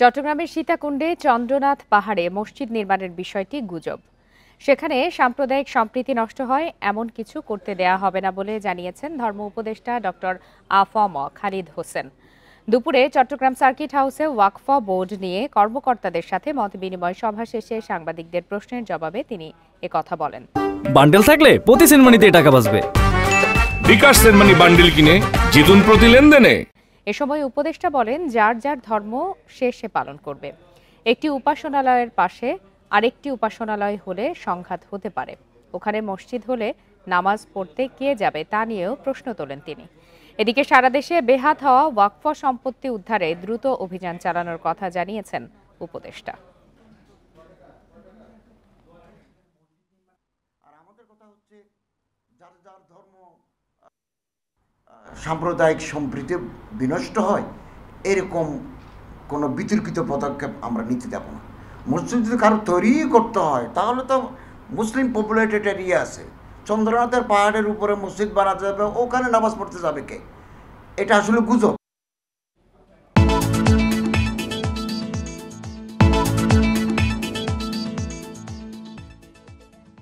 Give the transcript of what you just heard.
চট্টগ্রামের সীতাকুণ্ডে চন্দ্রনাথ পাহাড়ে মসজিদ নির্মাণের বিষয়টি গুজব। সেখানে সাম্প্রদায়িক সম্প্রীতি নষ্ট হয় এমন কিছু করতে দেয়া হবে না বলে জানিয়েছেন ধর্ম উপদেষ্টা ডক্টর আ.ফ.ম. খালিদ হোসেন। দুপুরে চট্টগ্রাম সার্কিট হাউসে ওয়াকফ বোর্ড নিয়ে কর্মকর্তাদের সাথে মতবিনিময় সভা শেষে সাংবাদিকদের প্রশ্নের জবাবে তিনি একথা বলেন। বান্ডেল থাকলে প্রতি সেনমানিতে টাকা বাঁচবে। বিকাশ সেনমানি বান্ডেল কিনে জিতুন প্রতি লেনদেনে। এ সময় উপদেষ্টা বলেন, যার যার ধর্ম সে পালন করবে। একটি উপাসনালয়ের পাশে আরেকটি উপাসনালয় হলে সংঘাত হতে পারে। ওখানে মসজিদ হলে নামাজ পড়তে কে যাবে তা নিয়েও প্রশ্ন তোলেন তিনি। এদিকে সারা দেশে বেহাত হওয়া ওয়াকফ সম্পত্তি উদ্ধারে দ্রুত অভিযান চালানোর কথা জানিয়েছেন উপদেষ্টা। সাম্প্রদায়িক সম্প্রীতি বিনষ্ট হয় এরকম কোনো বিতর্কিত পদক্ষেপ আমরা নিতে দেব না। মসজিদ যদি কারো তৈরি করতে হয় তাহলে তো মুসলিম পপুলেটেড এরিয়া আছে, চন্দ্রনাথের পাহাড়ের উপরে মসজিদ বানাতে যাবে, ওখানে নামাজ পড়তে যাবে কে? এটা আসলে গুজব।